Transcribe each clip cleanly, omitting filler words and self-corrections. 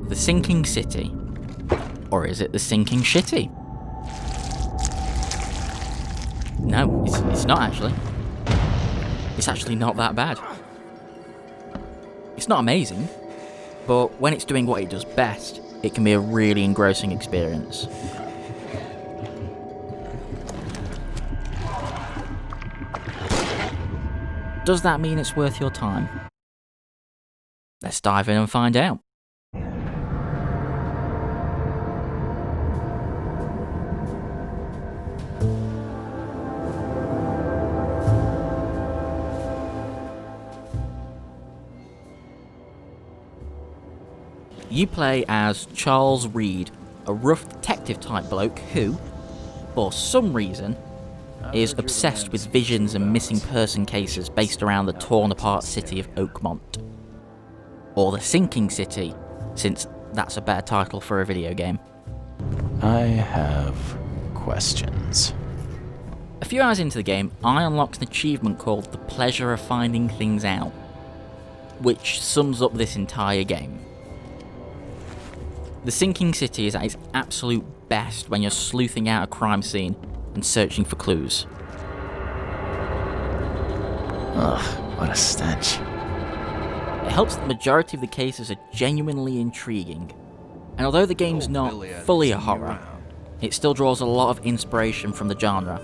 The sinking city? Or is it the sinking shitty? No, it's not actually. It's actually not that bad. It's not amazing, but when it's doing what it does best, it can be a really engrossing experience. Does that mean it's worth your time? Let's dive in and find out. You play as Charles Reed, a rough detective-type bloke who, for some reason, is obsessed with visions and missing person cases based around the torn-apart city of Oakmont. Or the Sinking City, since that's a better title for a video game. I have questions. A few hours into the game, I unlocked an achievement called The Pleasure of Finding Things Out, which sums up this entire game. The Sinking City is at its absolute best when you're sleuthing out a crime scene and searching for clues. Ugh, what a stench. It helps that the majority of the cases are genuinely intriguing, and although the game's not fully a horror, it still draws a lot of inspiration from the genre.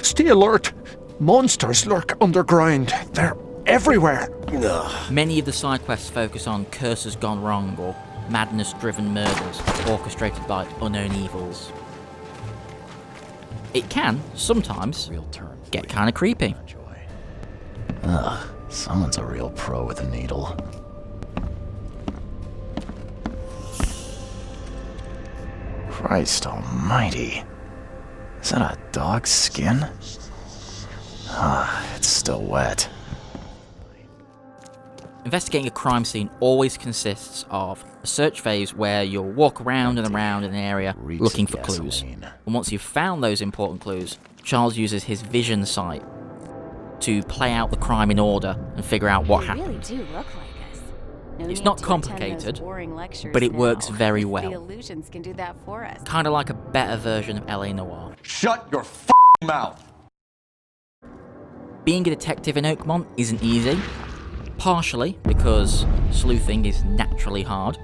Stay alert! Monsters lurk underground. They're everywhere. Ugh. Many of the side quests focus on curses gone wrong or madness-driven murders orchestrated by unknown evils. It can, sometimes, get kinda creepy. Ugh, someone's a real pro with a needle. Christ almighty. Is that a dog's skin? Ah, it's still wet. Investigating a crime scene always consists of a search phase where you'll walk around and around in an area looking for clues. And once you've found those important clues, Charles uses his vision sight to play out the crime in order and figure out what happened. They really do look like us. No It's need not to complicated, attend those boring lectures but it works now. very The well. illusions can do that for us. Kinda like a better version of LA Noire. Shut your f***ing mouth! Being a detective in Oakmont isn't easy, partially because sleuthing is naturally hard.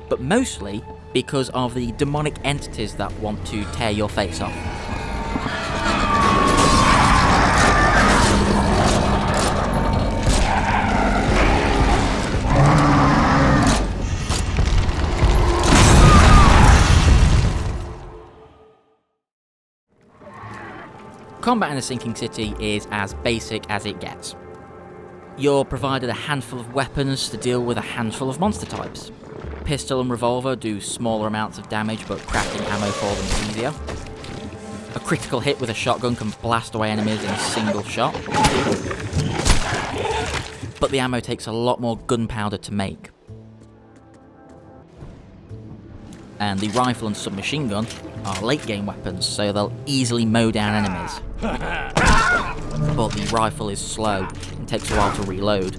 But mostly because of the demonic entities that want to tear your face off. Combat in the Sinking City is as basic as it gets. You're provided a handful of weapons to deal with a handful of monster types. Pistol and revolver do smaller amounts of damage, but crafting ammo for them is easier. A critical hit with a shotgun can blast away enemies in a single shot. But the ammo takes a lot more gunpowder to make. And the rifle and submachine gun are late game weapons, so they'll easily mow down enemies. But the rifle is slow and takes a while to reload,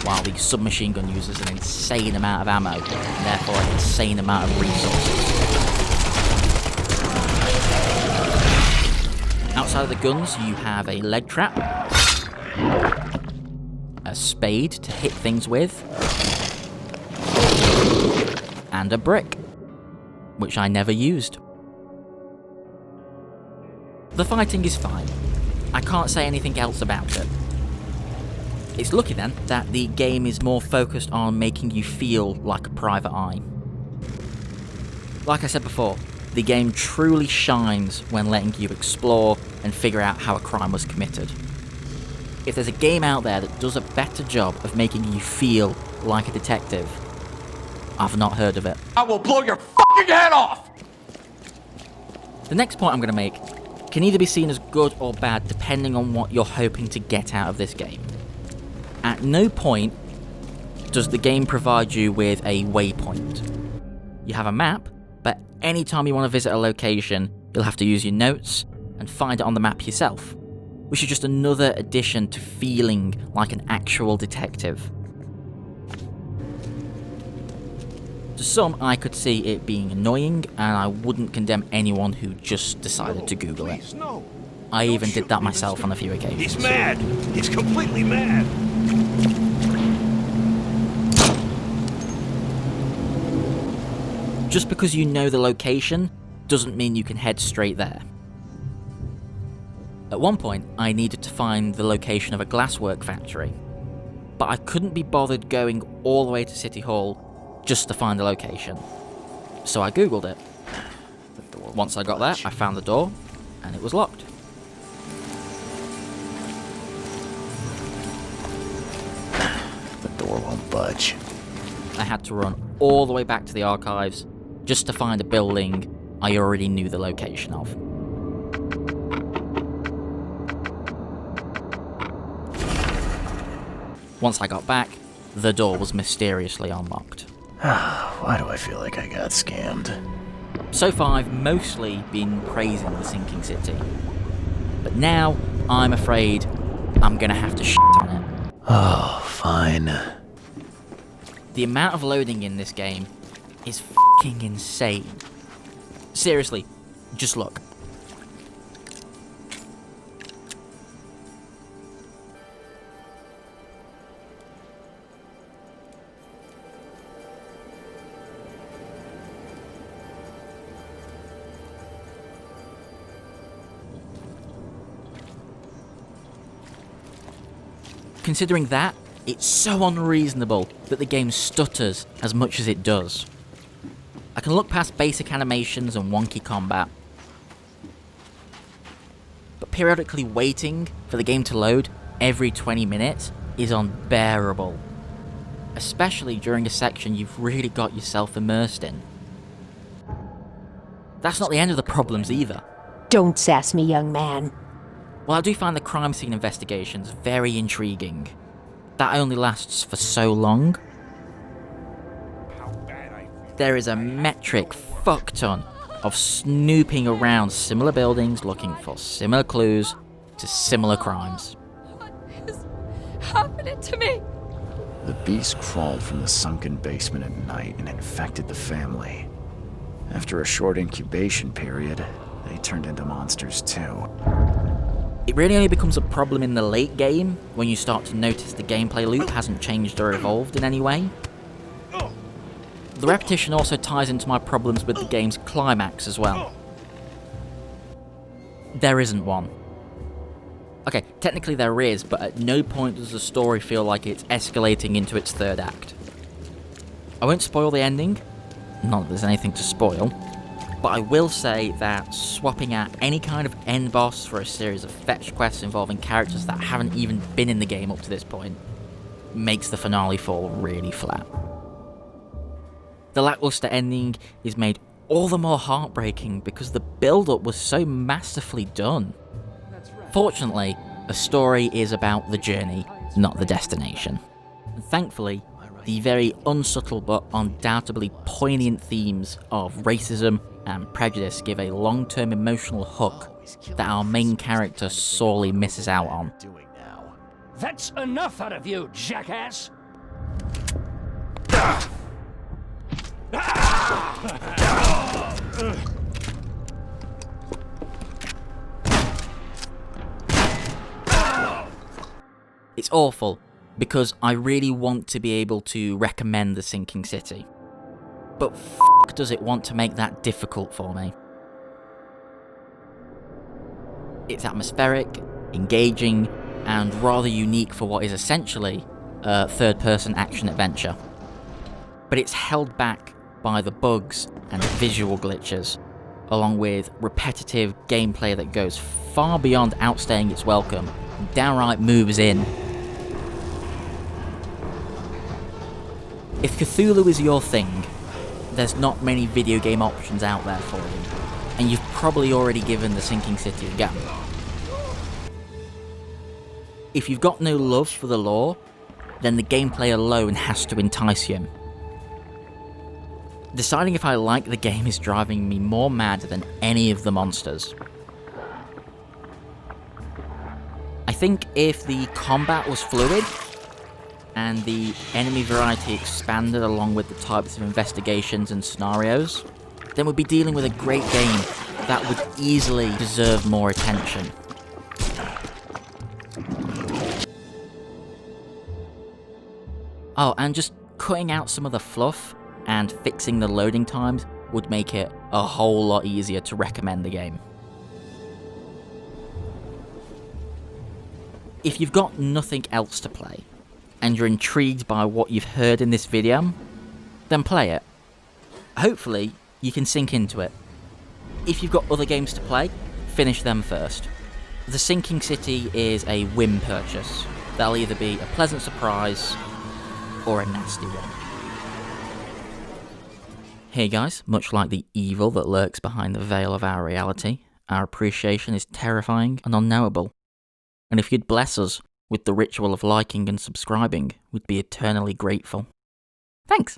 while the submachine gun uses an insane amount of ammo, and therefore an insane amount of resources. Outside of the guns, you have a leg trap, a spade to hit things with, and a brick, which I never used. The fighting is fine. I can't say anything else about it. It's lucky then that the game is more focused on making you feel like a private eye. Like I said before, the game truly shines when letting you explore and figure out how a crime was committed. If there's a game out there that does a better job of making you feel like a detective, I've not heard of it. I will blow your f***ing head off! The next point I'm going to make can either be seen as good or bad depending on what you're hoping to get out of this game. At no point does the game provide you with a waypoint. You have a map, but anytime you want to visit a location, you'll have to use your notes and find it on the map yourself, which is just another addition to feeling like an actual detective. To some, I could see it being annoying, and I wouldn't condemn anyone who just decided to Google it. I even did that myself on a few occasions. He's mad! He's completely mad! Just because you know the location doesn't mean you can head straight there. At one point, I needed to find the location of a glasswork factory, but I couldn't be bothered going all the way to City Hall just to find the location. So I googled it. Once I got there, I found the door, and it was locked. The door won't budge. I had to run all the way back to the archives just to find a building I already knew the location of. Once I got back, the door was mysteriously unlocked. Why do I feel like I got scammed? So far, I've mostly been praising the sinking city. But now, I'm afraid I'm gonna have to shit on it. Oh, fine. The amount of loading in this game is fucking insane. Seriously, just look. Considering that, it's so unreasonable that the game stutters as much as it does. I can look past basic animations and wonky combat, but periodically waiting for the game to load every 20 minutes is unbearable, especially during a section you've really got yourself immersed in. That's not the end of the problems either. Don't sass me, young man. While I do find the crime scene investigations very intriguing, that only lasts for so long. There is a metric fuck ton of snooping around similar buildings looking for similar clues to similar crimes. What is happening to me? The beast crawled from the sunken basement at night and infected the family. After a short incubation period, they turned into monsters too. It really only becomes a problem in the late game, when you start to notice the gameplay loop hasn't changed or evolved in any way. The repetition also ties into my problems with the game's climax as well. There isn't one. Okay, technically there is, but at no point does the story feel like it's escalating into its third act. I won't spoil the ending, not that there's anything to spoil, but I will say that swapping out any kind of end boss for a series of fetch quests involving characters that haven't even been in the game up to this point makes the finale fall really flat. The lackluster ending is made all the more heartbreaking because the build-up was so masterfully done. Fortunately, a story is about the journey, not the destination. And thankfully, the very unsubtle but undoubtedly poignant themes of racism and prejudice give a long-term emotional hook that our main character sorely misses out on. That's enough out of you, jackass! It's awful, because I really want to be able to recommend The Sinking City. But does it want to make that difficult for me? It's atmospheric, engaging, and rather unique for what is essentially a third-person action adventure. But it's held back by the bugs and visual glitches, along with repetitive gameplay that goes far beyond outstaying its welcome and downright moves in. If Cthulhu is your thing, there's not many video game options out there for you, and you've probably already given the Sinking City a go. If you've got no love for the lore, then the gameplay alone has to entice you. Deciding if I like the game is driving me more mad than any of the monsters. I think if the combat was fluid, and the enemy variety expanded along with the types of investigations and scenarios, then we'd be dealing with a great game that would easily deserve more attention. Oh, and just cutting out some of the fluff and fixing the loading times would make it a whole lot easier to recommend the game. If you've got nothing else to play, and you're intrigued by what you've heard in this video, then play it. Hopefully, you can sink into it. If you've got other games to play, finish them first. The Sinking City is a whim purchase. That'll either be a pleasant surprise or a nasty one. Hey guys, much like the evil that lurks behind the veil of our reality, our appreciation is terrifying and unknowable. And if you'd bless us with the ritual of liking and subscribing, we'd be eternally grateful. Thanks!